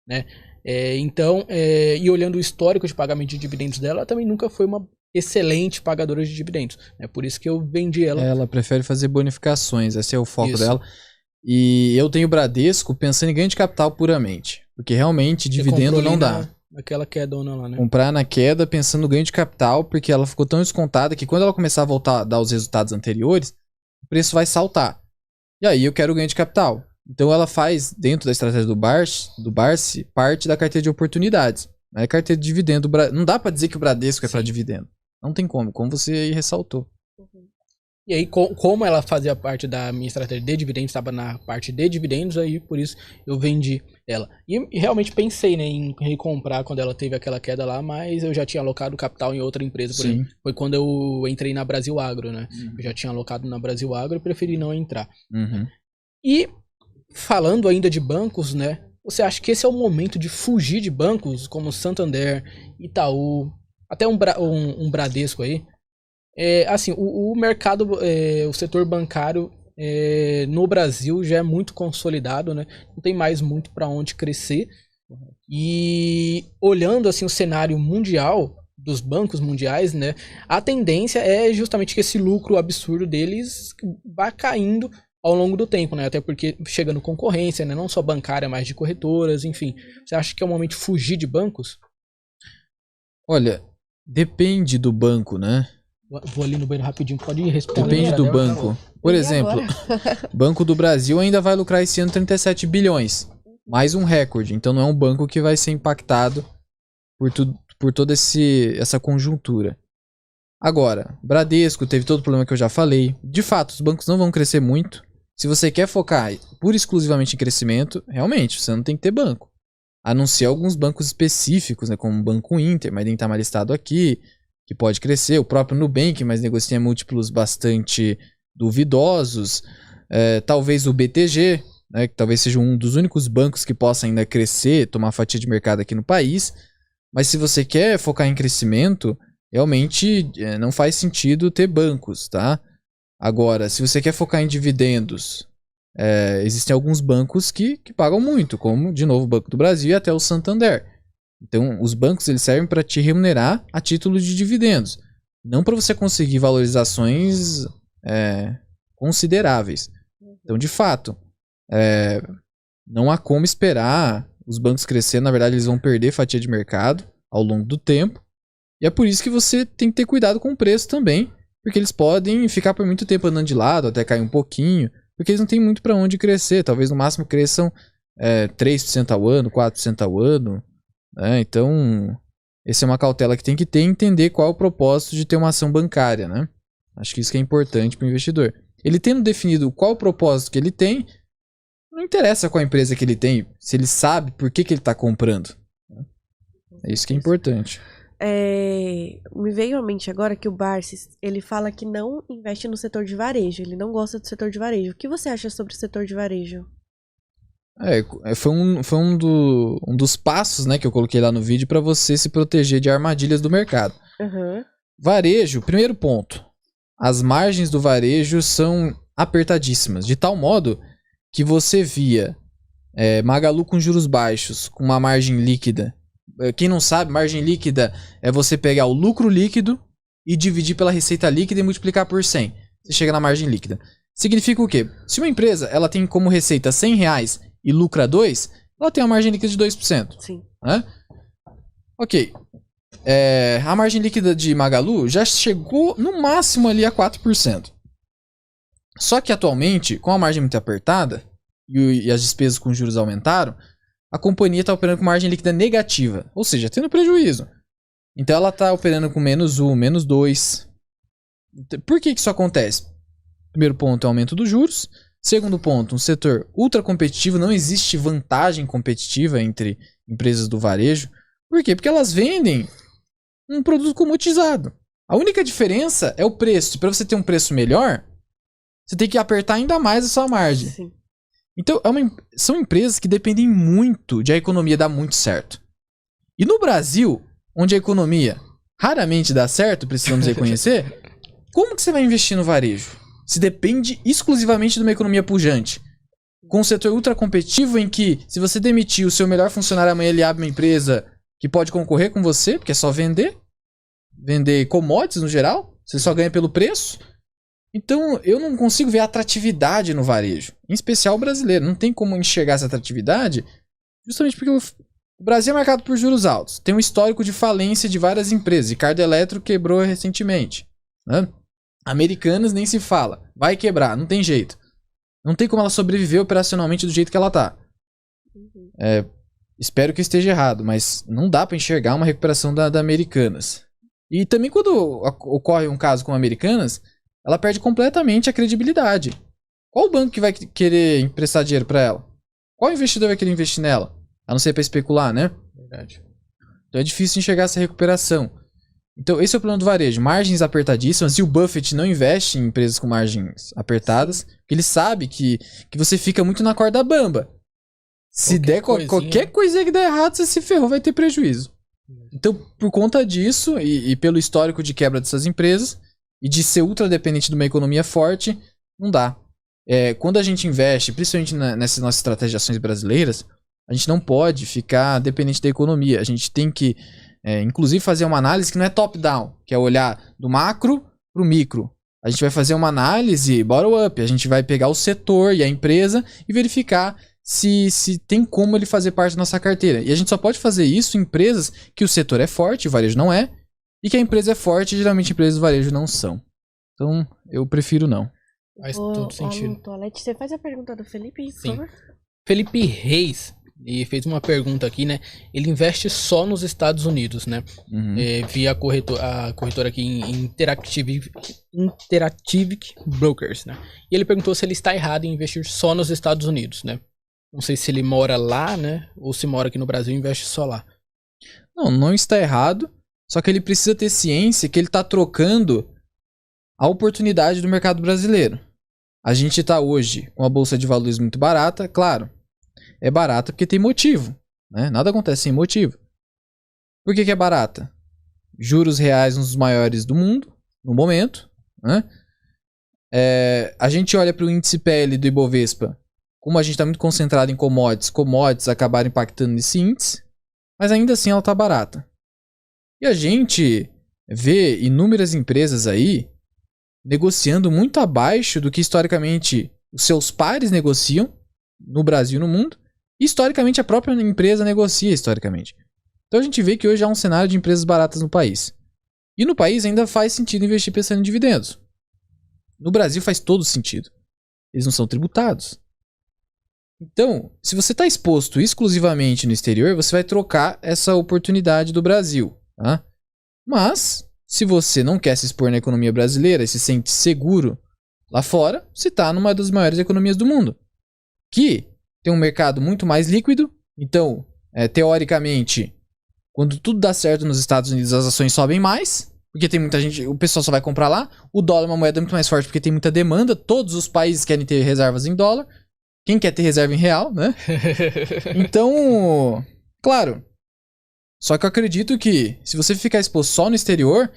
né? Então, e olhando o histórico de pagamento de dividendos dela, ela também nunca foi uma excelente pagadora de dividendos. É por isso que eu vendi ela. Ela prefere fazer bonificações, esse é o foco Isso. dela. E eu tenho o Bradesco pensando em ganho de capital puramente. Porque realmente dividendo não dá. Naquela quedona lá, né? Comprar na queda pensando no ganho de capital, porque ela ficou tão descontada que quando ela começar a voltar a dar os resultados anteriores, o preço vai saltar. E aí eu quero ganho de capital. Então ela faz, dentro da estratégia do Barsi, parte da carteira de oportunidades. Não é carteira de dividendo. Não dá pra dizer que o Bradesco é para dividendo. Não tem como você aí ressaltou. E aí, como ela fazia parte da minha estratégia de dividendos, estava na parte de dividendos, aí por isso eu vendi ela. E realmente pensei, né, em recomprar quando ela teve aquela queda lá, mas eu já tinha alocado capital em outra empresa. Por exemplo. Foi quando eu entrei na Brasil Agro, né? Eu já tinha alocado na Brasil Agro e preferi não entrar. E falando ainda de bancos, né? Você acha que esse é o momento de fugir de bancos como Santander, Itaú, até um Bradesco aí? Assim, o mercado, o setor bancário no Brasil já é muito consolidado, né? Não tem mais muito para onde crescer. E olhando assim o cenário mundial dos bancos mundiais, né? A tendência é justamente que esse lucro absurdo deles vá caindo ao longo do tempo, né? Até porque chegando concorrência, né? Não só bancária, mas de corretoras, enfim. Você acha que é o momento de fugir de bancos? Olha, depende do banco, né? Vou ali no banheiro rapidinho, pode responder. Depende do banco. Por exemplo, Banco do Brasil ainda vai lucrar esse ano 37 bilhões. Mais um recorde. Então não é um banco que vai ser impactado por toda essa conjuntura. Agora, Bradesco teve todo o problema que eu já falei. De fato, os bancos não vão crescer muito. Se você quer focar pura e exclusivamente em crescimento, realmente, você não tem que ter banco. A não ser alguns bancos específicos, né, como o Banco Inter, mas nem está mais listado aqui, que pode crescer, o próprio Nubank, mas negocia múltiplos bastante duvidosos, talvez o BTG, né, que talvez seja um dos únicos bancos que possa ainda crescer, tomar fatia de mercado aqui no país, mas se você quer focar em crescimento, realmente não faz sentido ter bancos, tá? Agora, se você quer focar em dividendos, existem alguns bancos que pagam muito, como, de novo, o Banco do Brasil e até o Santander. Então, os bancos eles servem para te remunerar a título de dividendos, não para você conseguir valorizações consideráveis. Então, de fato, não há como esperar os bancos crescer. Na verdade, eles vão perder fatia de mercado ao longo do tempo. E é por isso que você tem que ter cuidado com o preço também, porque eles podem ficar por muito tempo andando de lado, até cair um pouquinho, porque eles não têm muito para onde crescer. Talvez no máximo cresçam 3% ao ano, 4% ao ano. Então, essa é uma cautela que tem que ter e entender qual é o propósito de ter uma ação bancária, né? Acho que isso que é importante para o investidor. Ele tendo definido qual o propósito que ele tem, não interessa qual empresa que ele tem, se ele sabe por que ele está comprando. É isso que é importante. Me veio à mente agora que o Barsi, ele fala que não investe no setor de varejo, ele não gosta do setor de varejo. O que você acha sobre o setor de varejo? Foi um dos passos, né, que eu coloquei lá no vídeo para você se proteger de armadilhas do mercado. Varejo, primeiro ponto. As margens do varejo são apertadíssimas, de tal modo que você via Magalu com juros baixos, com uma margem líquida. Quem não sabe, margem líquida é você pegar o lucro líquido e dividir pela receita líquida e multiplicar por 100. Você chega na margem líquida. Significa o quê? Se uma empresa ela tem como receita R$100 e lucra 2, ela tem uma margem líquida de 2%. Sim. Né? Ok. A margem líquida de Magalu já chegou no máximo ali a 4%. Só que atualmente, com a margem muito apertada e as despesas com juros aumentaram, a companhia está operando com margem líquida negativa, ou seja, tendo prejuízo. Então ela está operando com -1, -2. Por que isso acontece? Primeiro ponto é o aumento dos juros. Segundo ponto, um setor ultra competitivo, não existe vantagem competitiva entre empresas do varejo. Por quê? Porque elas vendem um produto comoditizado. A única diferença é o preço. Para você ter um preço melhor, você tem que apertar ainda mais a sua margem. Sim. Então, são empresas que dependem muito de a economia dar muito certo. E no Brasil, onde a economia raramente dá certo, precisamos reconhecer, como que você vai investir no varejo? Se depende exclusivamente de uma economia pujante. com um setor ultra competitivo em que, se você demitir o seu melhor funcionário amanhã, ele abre uma empresa que pode concorrer com você, porque é só vender commodities no geral, você só ganha pelo preço. Então, eu não consigo ver atratividade no varejo, em especial o brasileiro. Não tem como enxergar essa atratividade, justamente porque o Brasil é marcado por juros altos. Tem um histórico de falência de várias empresas. Ricardo Eletro quebrou recentemente, né? Americanas nem se fala. Vai quebrar, não tem jeito. Não tem como ela sobreviver operacionalmente do jeito que ela tá. Espero que eu esteja errado, mas não dá pra enxergar uma recuperação da Americanas. E também quando ocorre um caso com Americanas, ela perde completamente a credibilidade. Qual banco que vai querer emprestar dinheiro pra ela? Qual investidor vai querer investir nela? A não ser pra especular, né? Verdade. Então é difícil enxergar essa recuperação. Então esse é o problema do varejo. Margens apertadíssimas. E o Buffett não investe em empresas com margens apertadas. Porque ele sabe que você fica muito na corda bamba. Se der qualquer coisinha que der errado, você se ferrou, vai ter prejuízo. Então, por conta disso, e pelo histórico de quebra dessas empresas, e de ser ultra dependente de uma economia forte, não dá. Quando a gente investe, principalmente nessas nossas estratégias de ações brasileiras, a gente não pode ficar dependente da economia. A gente tem que, inclusive, fazer uma análise que não é top-down, que é olhar do macro para o micro. A gente vai fazer uma análise bottom-up. A gente vai pegar o setor e a empresa e verificar se tem como ele fazer parte da nossa carteira. E a gente só pode fazer isso em empresas que o setor é forte, o varejo não é, e que a empresa é forte, e geralmente empresas do varejo não são. Então, eu prefiro não. Faz todo sentido. Toalete, você faz a pergunta do Felipe, por favor? Felipe Reis, ele fez uma pergunta aqui, né? Ele investe só nos Estados Unidos, né? Uhum. Via a corretora aqui em Interactive Brokers, né? E ele perguntou se ele está errado em investir só nos Estados Unidos, né? Não sei se ele mora lá, né? Ou se mora aqui no Brasil e investe só lá. Não está errado. Só que ele precisa ter ciência que ele está trocando a oportunidade do mercado brasileiro. A gente está hoje com a bolsa de valores muito barata, claro. É barata porque tem motivo, né? Nada acontece sem motivo. Por que é barata? Juros reais, um dos maiores do mundo, no momento, né? A gente olha para o índice PL do Ibovespa. Como a gente está muito concentrado em commodities acabaram impactando nesse índice, mas ainda assim ela está barata. E a gente vê inúmeras empresas aí negociando muito abaixo do que historicamente os seus pares negociam no Brasil e no mundo, e historicamente a própria empresa negocia historicamente. Então a gente vê que hoje há um cenário de empresas baratas no país. E no país ainda faz sentido investir pensando em dividendos. No Brasil faz todo sentido. Eles não são tributados. Então, se você está exposto exclusivamente no exterior, você vai trocar essa oportunidade do Brasil. Tá? Mas, se você não quer se expor na economia brasileira e se sente seguro lá fora, você está numa das maiores economias do mundo. Que tem um mercado muito mais líquido. Então, teoricamente, quando tudo dá certo nos Estados Unidos, as ações sobem mais. Porque tem muita gente, o pessoal só vai comprar lá. O dólar é uma moeda muito mais forte porque tem muita demanda. Todos os países querem ter reservas em dólar. Quem quer ter reserva em real, né? Então, claro. Só que eu acredito que se você ficar exposto só no exterior,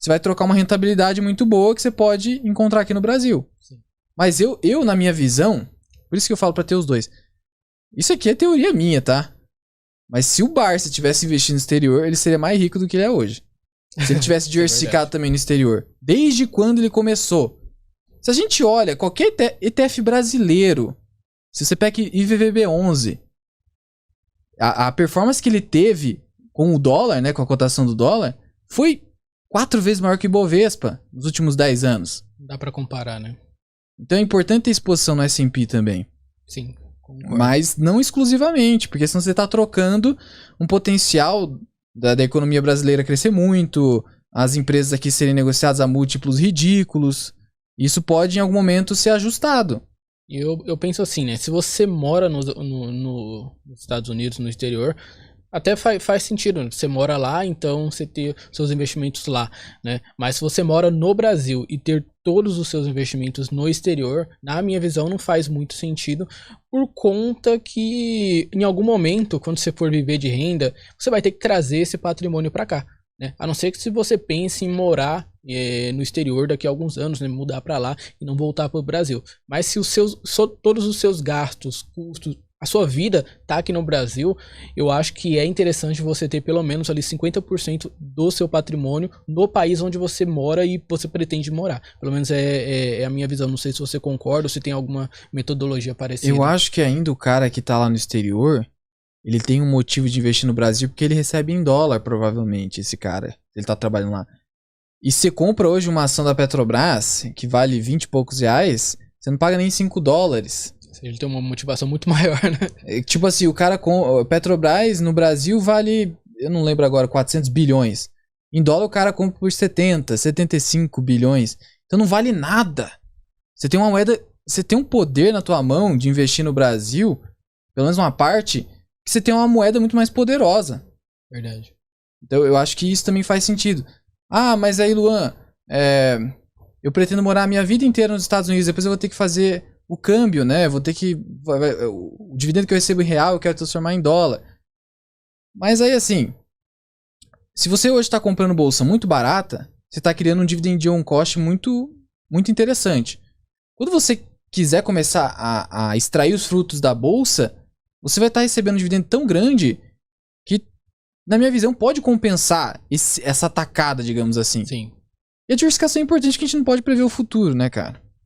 você vai trocar uma rentabilidade muito boa que você pode encontrar aqui no Brasil. Sim. Mas eu, na minha visão, por isso que eu falo pra ter os dois. Isso aqui é teoria minha, tá? Mas se o Barça tivesse investido no exterior, ele seria mais rico do que ele é hoje. Se ele tivesse diversificado também no exterior. Desde quando ele começou. Se a gente olha, qualquer ETF brasileiro, se você pega IVVB11, a performance que ele teve com o dólar, né, com a cotação do dólar, foi 4 vezes maior que o Ibovespa nos últimos 10 anos. Dá pra comparar, né? Então é importante ter exposição no S&P também. Sim, concordo. Mas não exclusivamente, porque senão você está trocando um potencial da economia brasileira crescer muito, as empresas aqui serem negociadas a múltiplos ridículos. Isso pode em algum momento ser ajustado. Eu penso assim, né? Se você mora nos Estados Unidos, no exterior, até faz sentido. Você mora lá, então você ter seus investimentos lá, né? Mas se você mora no Brasil e ter todos os seus investimentos no exterior, na minha visão, não faz muito sentido, por conta que em algum momento, quando você for viver de renda, você vai ter que trazer esse patrimônio para cá. né? A não ser que se você pense em morar no exterior daqui a alguns anos, né? Mudar para lá e não voltar para o Brasil. Mas se todos os seus gastos, custos, a sua vida tá aqui no Brasil, eu acho que é interessante você ter pelo menos ali 50% do seu patrimônio no país onde você mora e você pretende morar. Pelo menos é a minha visão. Não sei se você concorda ou se tem alguma metodologia parecida. Eu acho que ainda o cara que tá lá no exterior, ele tem um motivo de investir no Brasil porque ele recebe em dólar, provavelmente, esse cara. Ele tá trabalhando lá. E você compra hoje uma ação da Petrobras, que vale 20 e poucos reais, você não paga nem 5 dólares. Ele tem uma motivação muito maior, né? Tipo assim, o cara com Petrobras no Brasil vale, eu não lembro agora, 400 bilhões. Em dólar o cara compra por 70, 75 bilhões. Então não vale nada. Você tem uma moeda, você tem um poder na tua mão de investir no Brasil, pelo menos uma parte, que você tem uma moeda muito mais poderosa. Verdade. Então eu acho que isso também faz sentido. Ah, mas aí, Luan, eu pretendo morar a minha vida inteira nos Estados Unidos, depois eu vou ter que fazer o câmbio, né? Vou ter que... O dividendo que eu recebo em real eu quero transformar em dólar. Mas aí, assim, se você hoje está comprando bolsa muito barata, você está criando um dividend yield cost muito, muito interessante. Quando você quiser começar a extrair os frutos da bolsa, você vai estar recebendo um dividendo tão grande que, na minha visão, pode compensar essa tacada, digamos assim. Sim. E a diversificação é importante, que a gente não pode prever o futuro, né, cara?